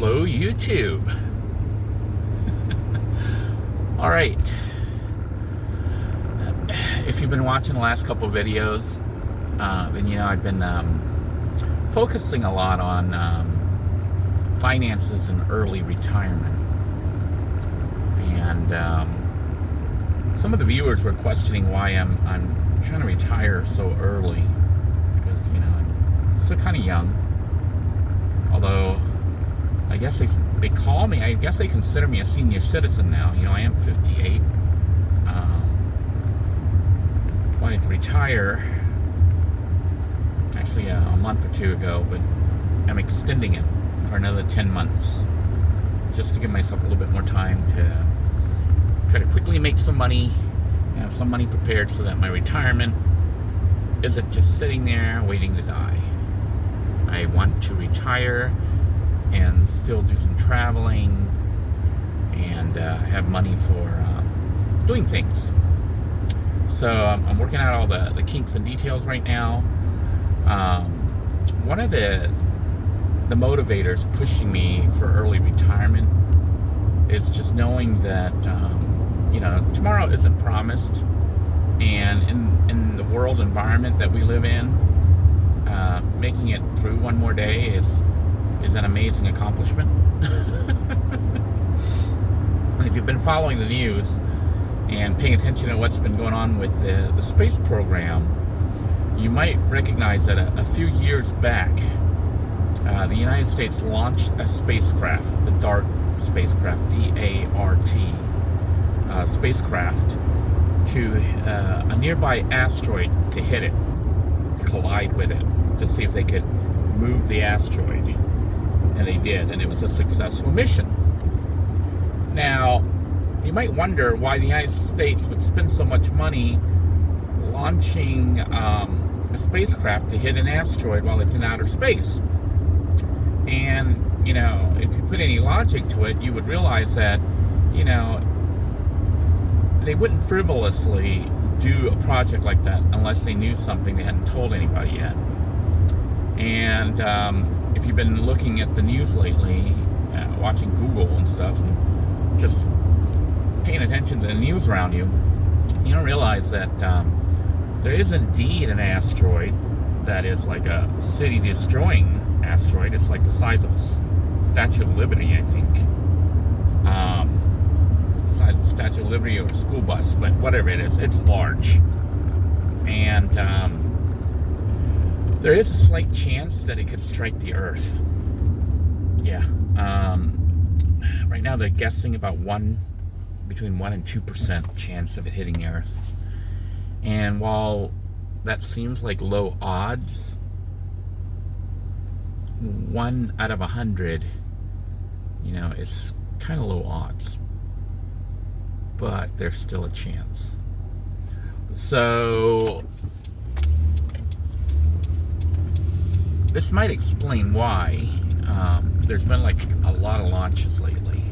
Hello, YouTube. All right. If you've been watching the last couple of videos, then you know I've been focusing a lot on finances and early retirement. And some of the viewers were questioning why I'm trying to retire so early, because you know I'm still kind of young. Although I guess they call me, I guess they consider me a senior citizen now. You know, I am 58. Wanted to retire actually a month or two ago, but I'm extending it for another 10 months just to give myself a little bit more time to try to quickly make some money, have some money prepared so that my retirement isn't just sitting there waiting to die. I want to retire and still do some traveling and have money for doing things. So I'm working out all the kinks and details right now. One of the motivators pushing me for early retirement is just knowing that you know, tomorrow isn't promised, and in the world environment that we live in, making it through one more day is an amazing accomplishment. And if you've been following the news and paying attention to what's been going on with the space program, you might recognize that a few years back, the United States launched a spacecraft, the DART spacecraft, D-A-R-T spacecraft, to a nearby asteroid to hit it, to collide with it, to see if they could move the asteroid. And they did, and it was a successful mission. Now, you might wonder why the United States would spend so much money launching a spacecraft to hit an asteroid while it's in outer space. And, you know, if you put any logic to it, you would realize that, you know, they wouldn't frivolously do a project like that unless they knew something they hadn't told anybody yet. And if you've been looking at the news lately, watching Google and stuff, and just paying attention to the news around you, you don't realize that there is indeed an asteroid that is like a city-destroying asteroid. It's like the size of a Statue of Liberty, I think. Size of Statue of Liberty or a school bus, but whatever it is, it's large. And there is a slight chance that it could strike the Earth. Yeah. Right now they're guessing about between 1 and 2% chance of it hitting the Earth. And while that seems like low odds, 1 out of 100, you know, is kind of low odds. But there's still a chance. So this might explain why there's been like a lot of launches lately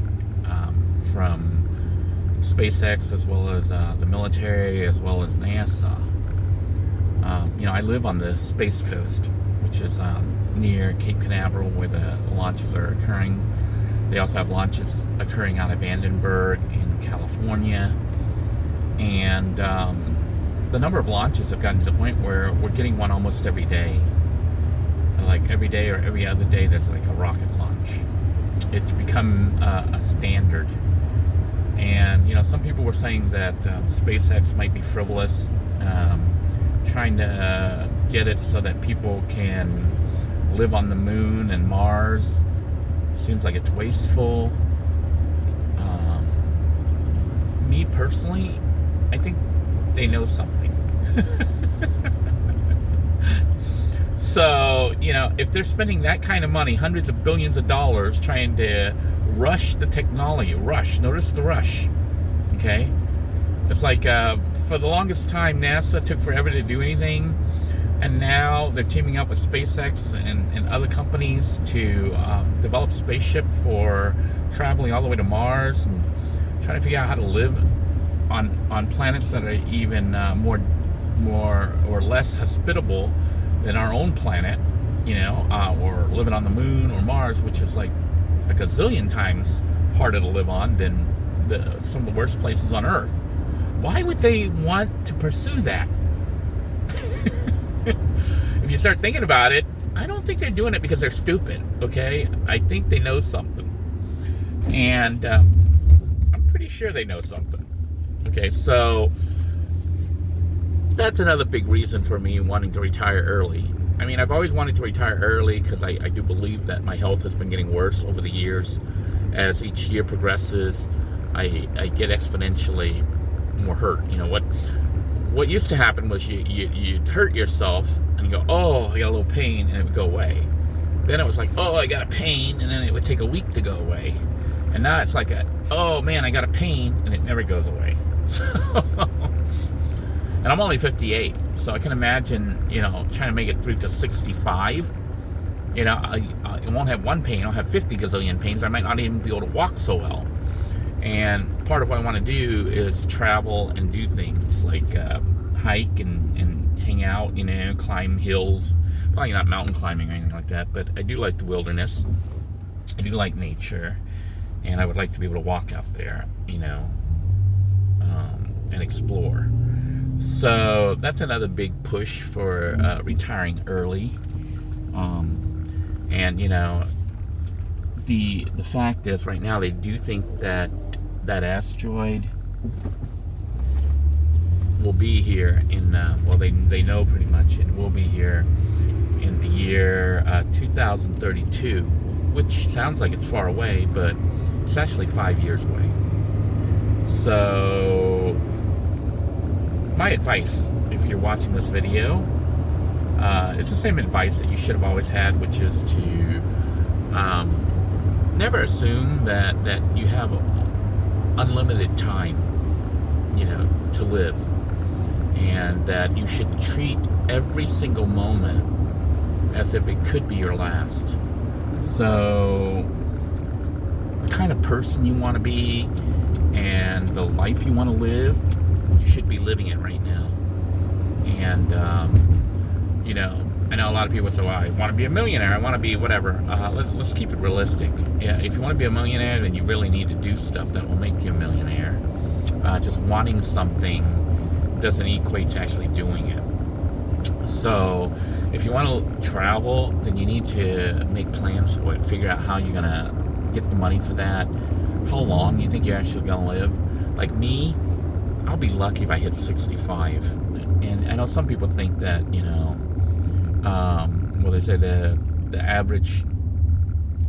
from SpaceX, as well as the military, as well as NASA. You know, I live on the Space Coast, which is near Cape Canaveral, where the launches are occurring. They also have launches occurring out of Vandenberg in California. And the number of launches have gotten to the point where we're getting one almost every day. Like every day or every other day, there's like a rocket launch. It's become a standard. And, you know, some people were saying that SpaceX might be frivolous, trying to get it so that people can live on the moon and Mars. It seems like it's wasteful. Me personally, I think they know something. So, you know, if they're spending that kind of money, hundreds of billions of dollars, trying to rush the technology, notice the rush, okay? It's like, for the longest time, NASA took forever to do anything, and now they're teaming up with SpaceX and other companies to develop spaceship for traveling all the way to Mars, and trying to figure out how to live on planets that are even more or less hospitable than our own planet, you know, or living on the moon or Mars, which is like a gazillion times harder to live on than some of the worst places on Earth. Why would they want to pursue that? If you start thinking about it, I don't think they're doing it because they're stupid, okay? I think they know something. And I'm pretty sure they know something. Okay, so that's another big reason for me wanting to retire early. I mean, I've always wanted to retire early because I do believe that my health has been getting worse over the years. As each year progresses, I get exponentially more hurt. You know, what used to happen was you'd hurt yourself and you go, oh, I got a little pain, and it would go away. Then it was like, oh, I got a pain, and then it would take a week to go away. And now it's like oh man, I got a pain, and it never goes away. So, and I'm only 58, so I can imagine, you know, trying to make it through to 65. You know, I won't have one pain, I'll have 50 gazillion pains. I might not even be able to walk so well. And part of what I want to do is travel and do things like hike and hang out, you know, climb hills. Probably not mountain climbing or anything like that, but I do like the wilderness. I do like nature, and I would like to be able to walk out there, you know, and explore. So that's another big push for retiring early. And you know, the fact is, right now they do think that asteroid will be here in well, they know pretty much it will be here in the year 2032, which sounds like it's far away, but it's actually 5 years away. So my advice, if you're watching this video, it's the same advice that you should have always had, which is to never assume that you have unlimited time, you know, to live, and that you should treat every single moment as if it could be your last. So the kind of person you want to be and the life you want to live, you should be living it right now. And you know, I know a lot of people say, well, I want to be a millionaire, I want to be whatever. Let's keep it realistic. Yeah, if you want to be a millionaire, then you really need to do stuff that will make you a millionaire. Just wanting something doesn't equate to actually doing it. So if you want to travel, then you need to make plans for it. Figure out how you're going to get the money for that. How long you think you're actually going to live. Like me, I'll be lucky if I hit 65. And I know some people think that, you know, well, they say the average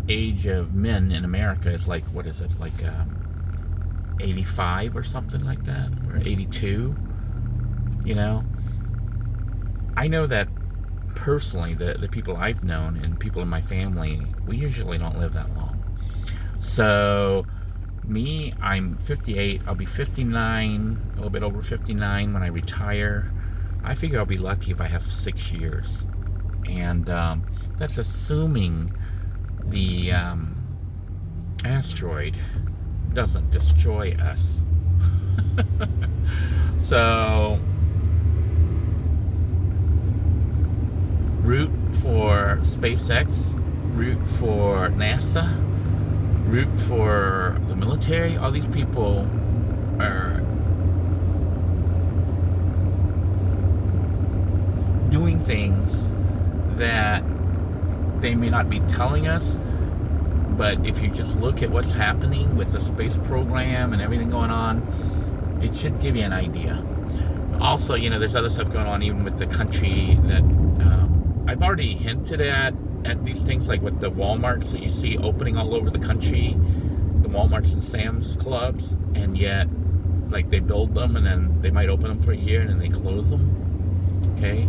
age of men in America is like, what is it, like 85 or something like that, or 82, you know. I know that personally, the people I've known and people in my family, we usually don't live that long. So me, I'm 58, I'll be 59, a little bit over 59 when I retire. I figure I'll be lucky if I have 6 years. And that's assuming the asteroid doesn't destroy us. So root for SpaceX, root for NASA, root for the military. All these people are doing things that they may not be telling us, but if you just look at what's happening with the space program and everything going on, it should give you an idea. Also, you know, there's other stuff going on even with the country that I've already hinted at these things, like with the Walmarts that you see opening all over the country, the Walmarts and Sam's Clubs, and yet, like, they build them and then they might open them for a year and then they close them. Okay.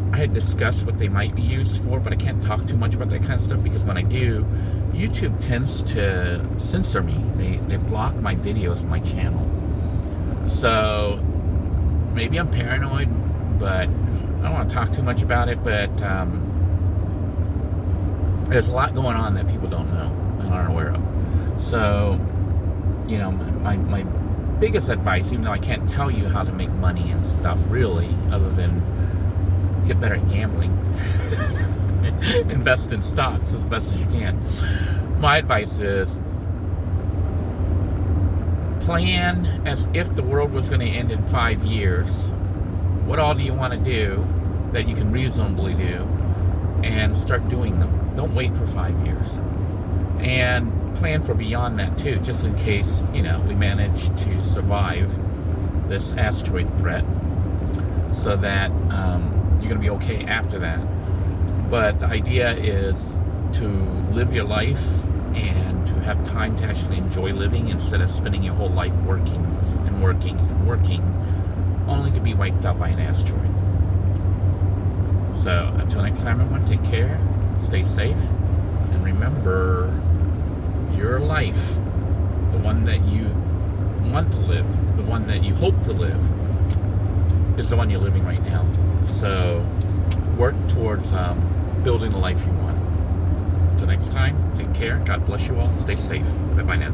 I had discussed what they might be used for, but I can't talk too much about that kind of stuff because when I do, YouTube tends to censor me. They block my videos on my channel. So maybe I'm paranoid, but I don't want to talk too much about it. But there's a lot going on that people don't know and aren't aware of. So, you know, my biggest advice, even though I can't tell you how to make money and stuff really, other than get better at gambling, invest in stocks as best as you can. My advice is plan as if the world was going to end in 5 years. What all do you want to do that you can reasonably do, and start doing them. Don't wait for 5 years. And plan for beyond that too, just in case, we manage to survive this asteroid threat, so that you're going to be okay after that. But the idea is to live your life and to have time to actually enjoy living, instead of spending your whole life working and working and working only to be wiped out by an asteroid. So until next time, everyone, take care, stay safe, and remember, your life, the one that you want to live, the one that you hope to live, is the one you're living right now. So work towards building the life you want. Until next time, take care. God bless you all. Stay safe. Bye-bye now.